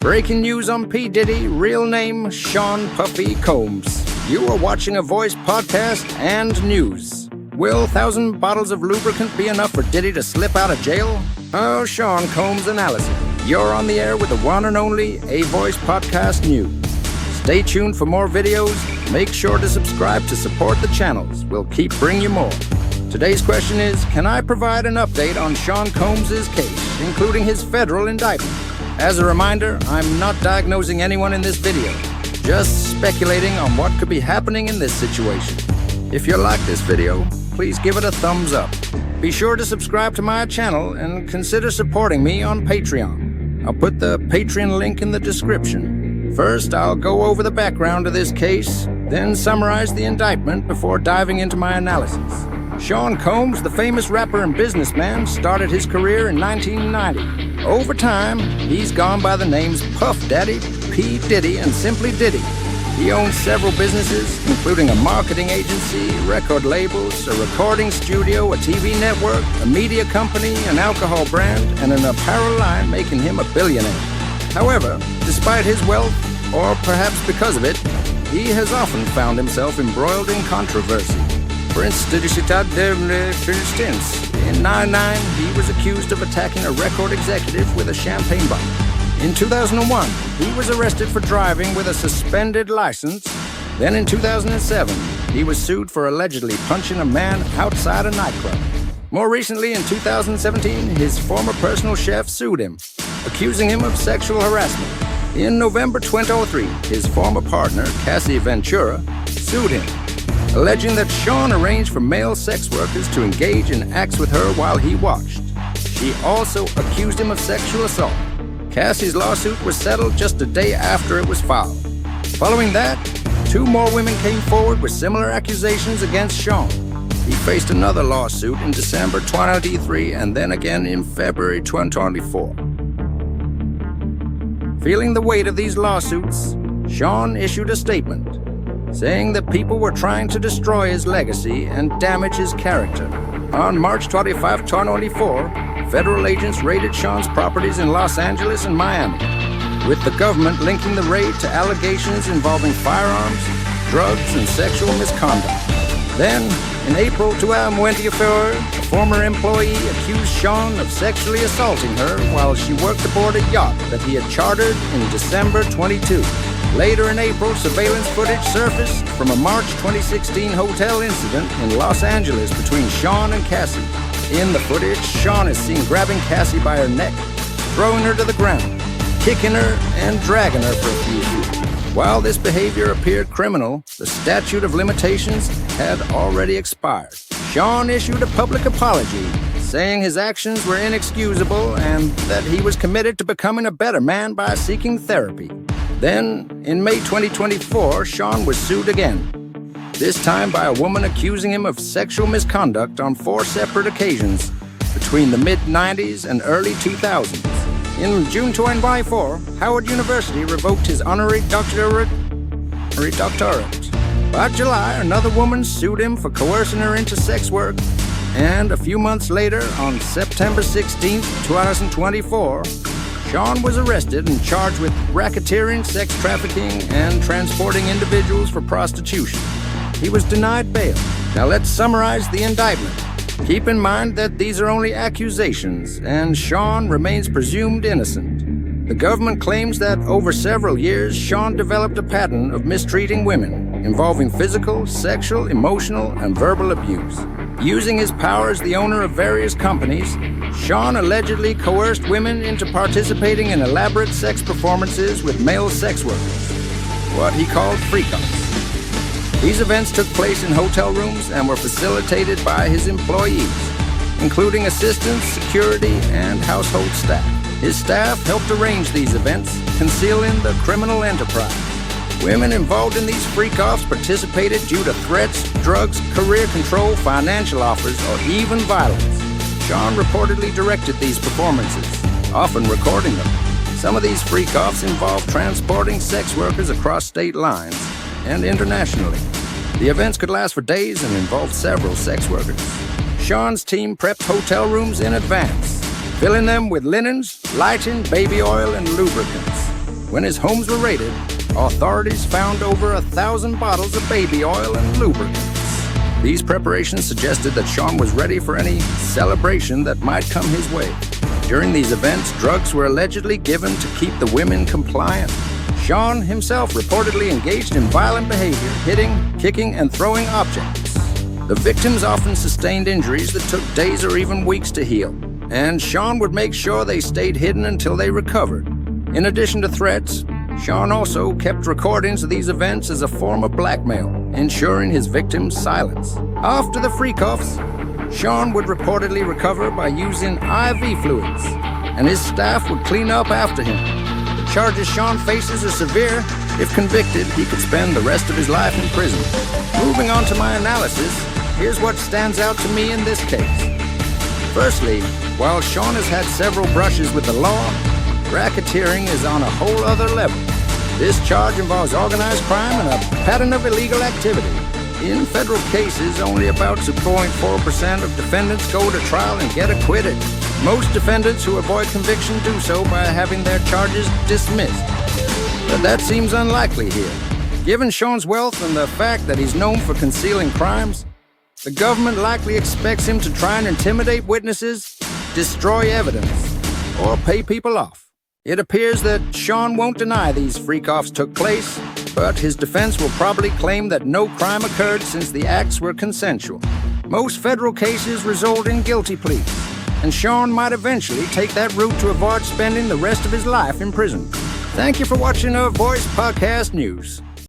Breaking news on P. Diddy, real name Sean Puffy Combs. You are watching a voice podcast and news. Will 1,000 bottles of lubricant be enough for Diddy to slip out of jail? Oh, Sean Combs analysis. You're on the air with the one and only A Voice Podcast News. Stay tuned for more videos. Make sure to subscribe to support the channels. We'll keep bringing you more. Today's question is, can I provide an update on Sean Combs' case, including his federal indictment? As a reminder, I'm not diagnosing anyone in this video, just speculating on what could be happening in this situation. If you like this video, please give it a thumbs up. Be sure to subscribe to my channel and consider supporting me on Patreon. I'll put the Patreon link in the description. First, I'll go over the background of this case, then summarize the indictment before diving into my analysis. Sean Combs, the famous rapper and businessman, started his career in 1990. Over time, he's gone by the names Puff Daddy, P. Diddy, and simply Diddy. He owns several businesses, including a marketing agency, record labels, a recording studio, a TV network, a media company, an alcohol brand, and an apparel line, making him a billionaire. However, despite his wealth, or perhaps because of it, he has often found himself embroiled in controversy. For instance, in 1999, he was accused of attacking a record executive with a champagne bottle. In 2001, he was arrested for driving with a suspended license. Then in 2007, he was sued for allegedly punching a man outside a nightclub. More recently, in 2017, his former personal chef sued him, accusing him of sexual harassment. In November 2003, his former partner, Cassie Ventura, sued him, alleging that Sean arranged for male sex workers to engage in acts with her while he watched. She also accused him of sexual assault. Cassie's lawsuit was settled just a day after it was filed. Following that, 2 more women came forward with similar accusations against Sean. He faced another lawsuit in December 2023 and then again in February 2024. Feeling the weight of these lawsuits, Sean issued a statement saying that people were trying to destroy his legacy and damage his character. On March 25, 2024, federal agents raided Sean's properties in Los Angeles and Miami, with the government linking the raid to allegations involving firearms, drugs, and sexual misconduct. Then, in April 2024, a former employee accused Sean of sexually assaulting her while she worked aboard a yacht that he had chartered in December 22. Later in April, surveillance footage surfaced from a March 2016 hotel incident in Los Angeles between Sean and Cassie. In the footage, Sean is seen grabbing Cassie by her neck, throwing her to the ground, kicking her, and dragging her for a few feet. While this behavior appeared criminal, the statute of limitations had already expired. Sean issued a public apology, saying his actions were inexcusable and that he was committed to becoming a better man by seeking therapy. Then, in May 2024, Sean was sued again, this time by a woman accusing him of sexual misconduct on 4 separate occasions between the mid-90s and early 2000s. In June 2024, Howard University revoked his honorary doctorate. By July, another woman sued him for coercing her into sex work, and a few months later, on September 16, 2024, Sean was arrested and charged with racketeering, sex trafficking, and transporting individuals for prostitution. He was denied bail. Now let's summarize the indictment. Keep in mind that these are only accusations, and Sean remains presumed innocent. The government claims that over several years, Sean developed a pattern of mistreating women, involving physical, sexual, emotional, and verbal abuse. Using his power as the owner of various companies, Sean allegedly coerced women into participating in elaborate sex performances with male sex workers, what he called freak-offs. These events took place in hotel rooms and were facilitated by his employees, including assistants, security, and household staff. His staff helped arrange these events, concealing the criminal enterprise. Women involved in these freak-offs participated due to threats, drugs, career control, financial offers, or even violence. Sean reportedly directed these performances, often recording them. Some of these freak-offs involved transporting sex workers across state lines and internationally. The events could last for days and involved several sex workers. Sean's team prepped hotel rooms in advance, filling them with linens, lighting, baby oil, and lubricants. When his homes were raided, authorities found over 1,000 bottles of baby oil and lubricants. These preparations suggested that Sean was ready for any celebration that might come his way. During these events, drugs were allegedly given to keep the women compliant. Sean himself reportedly engaged in violent behavior, hitting, kicking, and throwing objects. The victims often sustained injuries that took days or even weeks to heal, and Sean would make sure they stayed hidden until they recovered. In addition to threats, Sean also kept recordings of these events as a form of blackmail, ensuring his victims' silence. After the freak-offs, Sean would reportedly recover by using IV fluids, and his staff would clean up after him. The charges Sean faces are severe. If convicted, he could spend the rest of his life in prison. Moving on to my analysis, here's what stands out to me in this case. Firstly, while Sean has had several brushes with the law, racketeering is on a whole other level. This charge involves organized crime and a pattern of illegal activity. In federal cases, only about 2.4% of defendants go to trial and get acquitted. Most defendants who avoid conviction do so by having their charges dismissed. But that seems unlikely here. Given Sean's wealth and the fact that he's known for concealing crimes, the government likely expects him to try and intimidate witnesses, destroy evidence, or pay people off. It appears that Sean won't deny these freak-offs took place, but his defense will probably claim that no crime occurred since the acts were consensual. Most federal cases result in guilty pleas, and Sean might eventually take that route to avoid spending the rest of his life in prison. Thank you for watching our Voice Podcast News.